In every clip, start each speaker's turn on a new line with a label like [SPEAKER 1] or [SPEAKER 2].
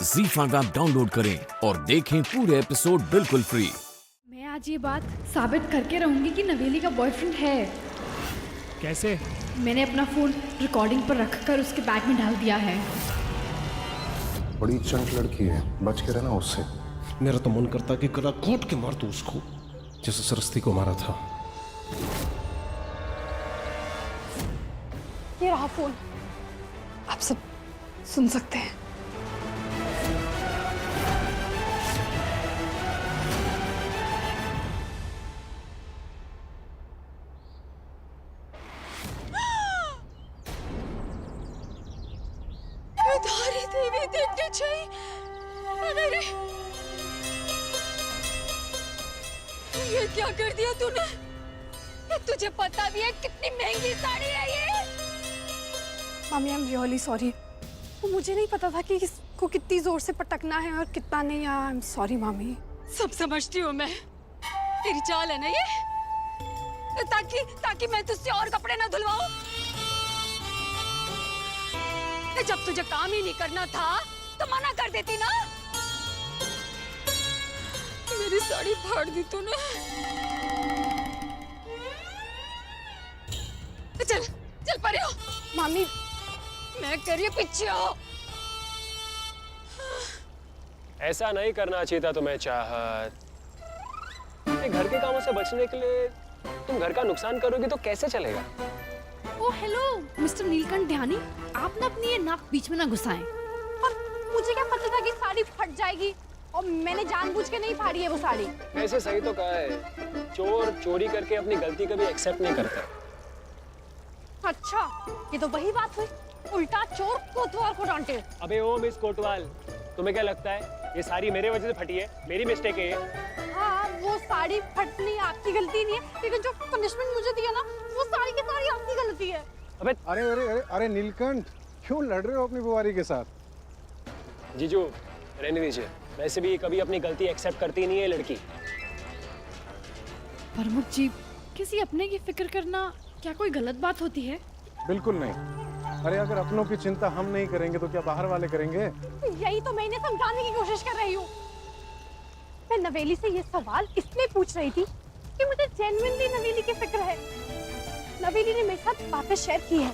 [SPEAKER 1] ZEE5 app download करें और देखें पूरे एपिसोड बिल्कुल फ्री।
[SPEAKER 2] मैं आज ये बात साबित करके रहूंगी कि नवेली का बॉयफ्रेंड है।
[SPEAKER 3] कैसे?
[SPEAKER 2] मैंने अपना फोन रिकॉर्डिंग पर रखकर उसके बैग में डाल दिया है।
[SPEAKER 4] बड़ी चंट लड़की है, बच के रहना उससे।
[SPEAKER 5] मेरा तो मन करता कि गला घोट के मार दो उसको, जैसे सरस्ती को मारा था।
[SPEAKER 2] ये रहा फोन, आप सब सुन सकते हैं।
[SPEAKER 6] धारी देवी देखनी चाहिए। अरे ये क्या कर दिया तूने? तुझे पता भी है कितनी महंगी साड़ी है ये?
[SPEAKER 2] Mummy, I am really sorry. मुझे नहीं पता था कि इसको कितनी जोर से पटकना है और कितना नहीं। I am sorry mummy.
[SPEAKER 6] सब समझती हूँ मैं, तेरी चाल है ना ये, ताकि मैं तुझसे और कपड़े ना धुलवाऊं। जब तुझे काम ही नहीं करना था तो मना कर देती ना। मेरी साड़ी फाड़ दी तूने। चल चल परे हो।
[SPEAKER 2] मम्मी,
[SPEAKER 6] मैं कर रही हूँ, पीछे हो।
[SPEAKER 3] ऐसा नहीं करना चाहिए था तुम्हें चाहत। घर के कामों से बचने के लिए तुम घर का नुकसान करोगी तो कैसे चलेगा?
[SPEAKER 2] ओ हेलो मिस्टर नीलकंठ ध्यानी, आप ना अपनी ये नाक बीच में ना घुसाएं। और मुझे क्या पता था कि साड़ी फट जाएगी, और मैंने जानबूझ के नहीं फाड़ी है वो साड़ी।
[SPEAKER 3] ऐसे सही तो कहा है, चोर चोरी करके अपनी गलती कभी एक्सेप्ट नहीं करता।
[SPEAKER 2] अच्छा, ये तो वही बात हुई, उल्टा चोर कोतवाल को डांटे।
[SPEAKER 3] अबे ओ मिस कोटवाल, तुम्हें क्या लगता है ये सारी मेरे वजह से फटी है? मेरी मिस्टेक है ये।
[SPEAKER 2] हाँ, वो साड़ी फटनी आपकी गलती नहीं है, लेकिन जो पनिशमेंट मुझे दिया ना, वो सारी की सारी आपकी गलती है।
[SPEAKER 3] अबे
[SPEAKER 4] अरे अरे अरे अरे नीलकंठ, क्यों लड़ रहे हो अपनी बुआरी के साथ?
[SPEAKER 3] जीजू रहने दीजिए, वैसे भी कभी अपनी गलती एक्सेप्ट करती नहीं है लड़की।
[SPEAKER 2] प्रमुख जी, किसी अपने की फिक्र करना क्या कोई गलत बात होती है?
[SPEAKER 4] बिल्कुल नहीं। अरे अगर अपनों की चिंता हम नहीं करेंगे तो क्या बाहर वाले करेंगे?
[SPEAKER 2] यही तो मैं इन्हें समझाने की कोशिश कर रही हूँ। मैं नवेली से ये सवाल इसलिए पूछ रही थी कि मुझे जेन्युइनली नवेली की फिक्र है। नवेली ने मेरे साथ बातें शेयर की है,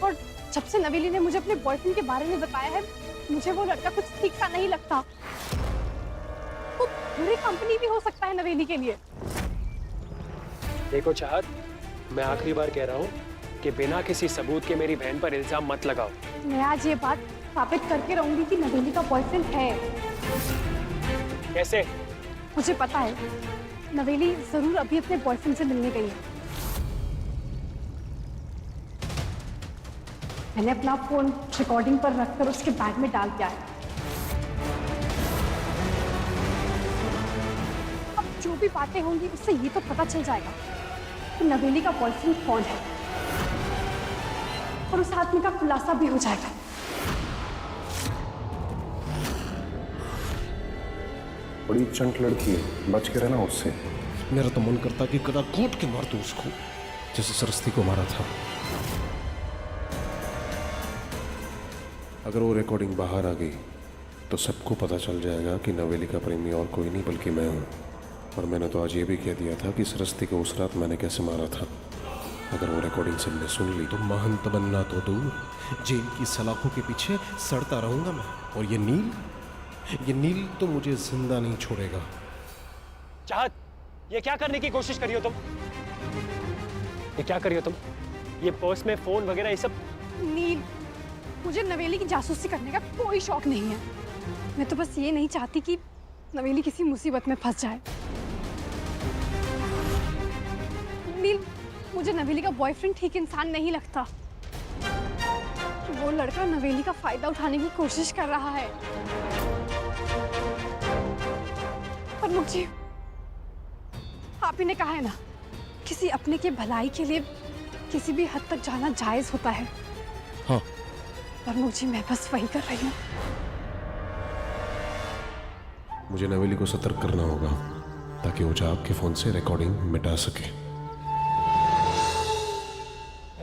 [SPEAKER 2] और जब से नवेली ने मुझे अपने बॉयफ्रेंड के बारे में बताया है, मुझे वो लड़का कुछ ठीक सा नहीं लगता। वो बुरी कंपनी भी हो सकता है नवेली के लिए।
[SPEAKER 3] देखो चाहत, मैं आखिरी बार कह रहा हूँ कि बिना किसी सबूत के मेरी बहन पर इल्जाम मत लगाओ।
[SPEAKER 2] मैं आज ये बात साबित करके रहूंगी कि नवेली का बॉयफ्रेंड है।
[SPEAKER 3] कैसे?
[SPEAKER 2] मुझे पता है, नवेली जरूर अभी अपने बॉयफ्रेंड से मिलने गई है। मैंने अपना फोन रिकॉर्डिंग पर रखकर उसके बैग में डाल दिया है। अब जो भी बातें होंगी उससे ये तो पता चल जाएगा कि नवेली का बॉयफ्रेंड कौन है, और उस आदमी का खुलासा भी हो जाएगा।
[SPEAKER 4] बड़ी चंट लड़की है, बच के रहना उससे।
[SPEAKER 5] मेरा तो मन करता कि गला घोट के मार दो उसको, जैसे सरस्ती को मारा था। अगर वो रिकॉर्डिंग बाहर आ गई तो सबको पता चल जाएगा कि नवेली का प्रेमी और कोई नहीं बल्कि मैं हूँ। और मैंने तो आज ये भी कह दिया था कि सरस्ती को उस रात मैंने कैसे मारा था। अगर वो रिकॉर्डिंग सबने सुन ली तो महंत बनना तो दूर, जेल की सलाखों के पीछे सड़ता रहूंगा मैं। और ये नील तो मुझे जिंदा नहीं छोड़ेगा।
[SPEAKER 3] चाहत, ये क्या करने की कोशिश करी हो तुम? ये क्या करी हो तुम? ये पर्स में फोन वगैरह ये सब?
[SPEAKER 2] नील, मुझे नवेली की जासूसी करने का कोई शौक नहीं है। मैं तो बस ये नहीं चाहती कि नवेली किसी मुसीबत में फंस जाए। नील, मुझे नवेली का बॉयफ्रेंड ठीक इंसान नहीं लगता। वो लड़का नवेली का फायदा उठाने की कोशिश कर रहा है। प्रमुख जी, आप ही ने कहा है ना, किसी अपने के भलाई के लिए किसी भी हद तक जाना जायज होता है।
[SPEAKER 5] हाँ।
[SPEAKER 2] प्रमुख जी, मैं बस वही कर रही हूँ।
[SPEAKER 5] मुझे नवेली को सतर्क करना होगा ताकि वो जाग के फोन से रिकॉर्डिंग मिटा सके।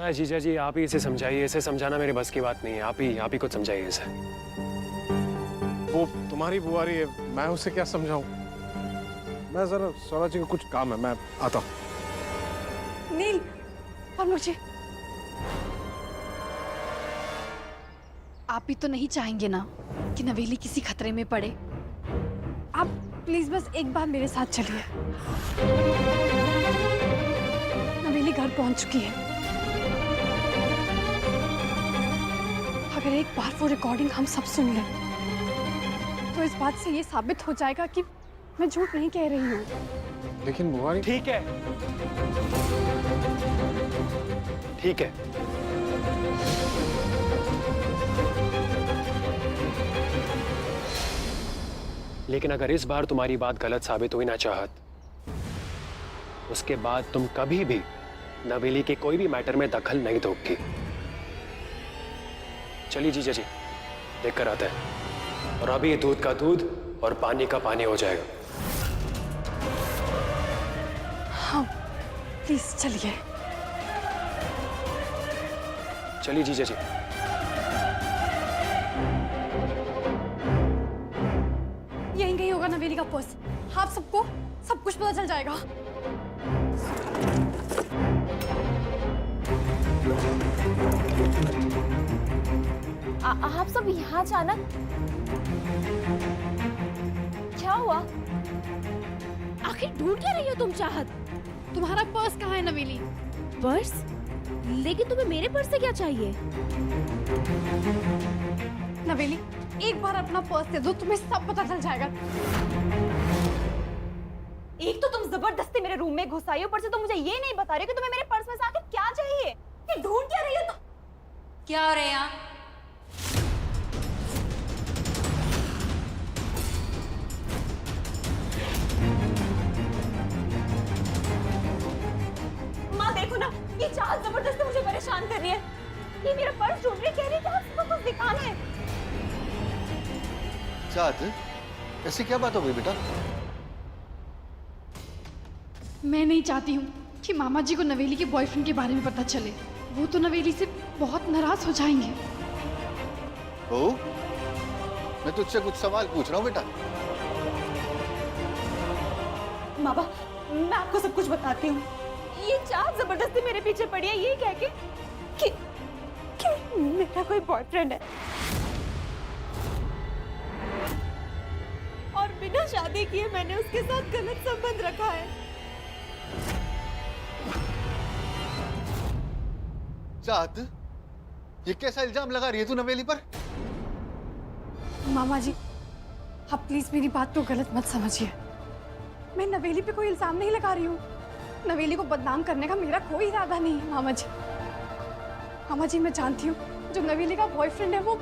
[SPEAKER 3] जीजा जी, आप ही इसे समझाइए। इसे समझाना मेरे बस की बात नहीं है। आप ही कुछ समझाइए इसे।
[SPEAKER 4] वो तुम्हारी बुआरी है, मैं उसे क्या समझाऊं? मैं जरा सौरभ जी को कुछ काम है, मैं आता हूँ।
[SPEAKER 2] नील, और मुझे आप भी तो नहीं चाहेंगे ना कि नवेली किसी खतरे में पड़े। आप प्लीज बस एक बार मेरे साथ चलिए। नवेली घर पहुंच चुकी है। अगर एक बार वो रिकॉर्डिंग हम सब सुन लें तो इस बात से ये साबित हो जाएगा कि मैं झूठ नहीं कह रही हूँ।
[SPEAKER 4] लेकिन बुआरी,
[SPEAKER 3] ठीक है, ठीक है। लेकिन अगर इस बार तुम्हारी बात गलत साबित हुई ना चाहत, उसके बाद तुम कभी भी नवेली के कोई भी मैटर में दखल नहीं दोगी। चलिए जीजा जी, देख कर आते हैं। और अभी दूध का दूध और पानी का पानी हो जाएगा।
[SPEAKER 2] हाँ, प्लीज चलिए।
[SPEAKER 3] चलिए जीजा जी।
[SPEAKER 2] यहीं कहीं होगा नवेली का पर्स। आप सबको सब कुछ पता चल जाएगा।
[SPEAKER 7] आप सब यहाँ अचानक क्या हुआ? आखिर ढूंढ क्या रही हो तुम चाहत?
[SPEAKER 2] तुम्हारा पर्स कहाँ है नवेली?
[SPEAKER 7] पर्स? लेकिन तुम्हें मेरे पर्स से क्या चाहिए?
[SPEAKER 2] नवेली, एक बार अपना पर्स दे दो, तुम्हें सब पता चल जाएगा।
[SPEAKER 7] एक तो तुम जबरदस्ती मेरे रूम में घुस आई हो, ऊपर से तुम मुझे ये नहीं बता रहे हो कि तुम्हें मेरे पर्स में से आखिर क्या चाहिए। ये ढूंढ क्या रही हो तुम?
[SPEAKER 6] क्या हो रहा है यहाँ?
[SPEAKER 7] माँ देखो ना, ये चाहत जबरदस्ती मुझे परेशान कर रही है। ये मेरा पर्स ढूंढ रही, कह रही है कि कुछ दिखाना है।
[SPEAKER 8] चाहत, ऐसी क्या बात हो गई बेटा?
[SPEAKER 2] मैं नहीं चाहती हूँ कि मामा जी को नवेली के बॉयफ्रेंड के बारे में पता चले। वो तो नवेली से बहुत नाराज हो जाएंगे।
[SPEAKER 8] ओ, मैं तुझसे कुछ सवाल पूछ रहा हूँ बेटा।
[SPEAKER 7] मामा, मैं आपको सब कुछ बताती हूँ। ये चाहत जबरदस्ती मेरे पीछे पड़ी है, ये कह के कि मेरा कोई बॉयफ्रेंड है और बिना शादी किए मैंने उसके साथ गलत संबंध रखा है।
[SPEAKER 8] चाहत, ये कैसा इल्जाम लगा रही है तू नवेली पर?
[SPEAKER 2] मामा जी, आप प्लीज मेरी बात को गलत मत समझिए। मैं नवेली पे कोई इल्जाम नहीं लगा रही हूँ। नवेली को बदनाम करने का मेरा कोई इरादा नहीं है मामा जी। मामा जी, मैं जानती हूँ जो नवेली का बॉयफ्रेंड है वो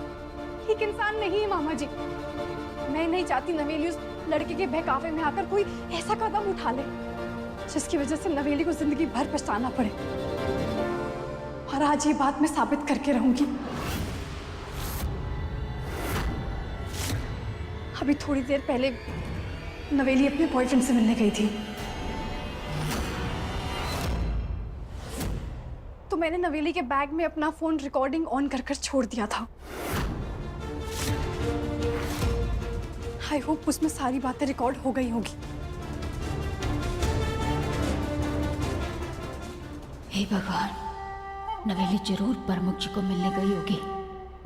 [SPEAKER 2] ठीक इंसान नहीं है मामा जी। मैं नहीं चाहती नवेली उस लड़के के बहकावे में आकर कोई ऐसा कदम उठा ले जिसकी वजह से नवेली को जिंदगी भर पछताना पड़े। और आज ये बात मैं साबित करके रहूंगी। अभी थोड़ी देर पहले नवेली अपने बॉयफ्रेंड से मिलने गई थी, तो मैंने नवेली के बैग में अपना फोन रिकॉर्डिंग ऑन कर कर छोड़ दिया था। आई होप उसमें सारी बातें रिकॉर्ड हो गई होगी।
[SPEAKER 9] हे भगवान, नवेली जरूर प्रमुख जी को मिलने गई होगी।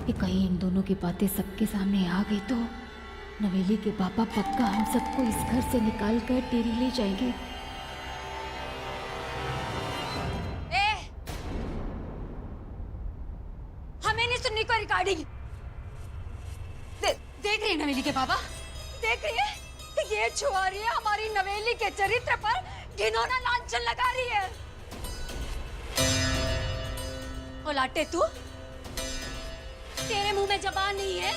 [SPEAKER 9] कि कहीं इन दोनों की बातें सबके सामने आ गई तो नवेली के पापा पक्का हम सबको इस घर से निकाल कर डेरी ले जाएंगे।
[SPEAKER 6] हमें नहीं सुननी कोई रिकॉर्डिंग। देख रही है नवेली के पापा, देख रही है कि ये छुआरी है हमारी नवेली के चरित्र पर घिनौना लांछन लगा रही है। ओ लाटे, तू, तेरे मुंह में जबान नहीं है?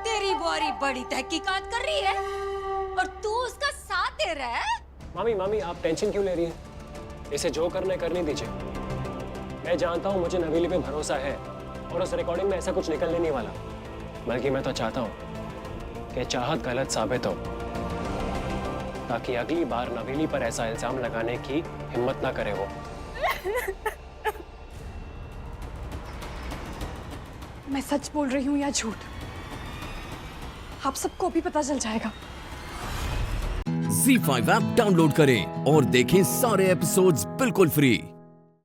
[SPEAKER 6] तेरी बुआरी बड़ी तहकीकात कर रही है और तू उसका साथ दे रहा है।
[SPEAKER 3] मामी, आप टेंशन क्यों ले रही हैं? इसे जो करना है करने दीजिए। मैं जानता हूँ मुझे नवेली पे भरोसा है और उस रिकॉर्डिंग में ऐसा कुछ निकलने नहीं वाला। बल्कि मैं तो चाहता हूँ कि चाहत गलत साबित हो, ताकि अगली बार नवेली पर ऐसा इल्जाम लगाने की हिम्मत ना करे वो।
[SPEAKER 2] मैं सच बोल रही हूँ या झूठ, आप सबको अभी पता चल जाएगा।
[SPEAKER 1] ZEE5 ऐप डाउनलोड करें और देखें सारे एपिसोड्स बिल्कुल फ्री।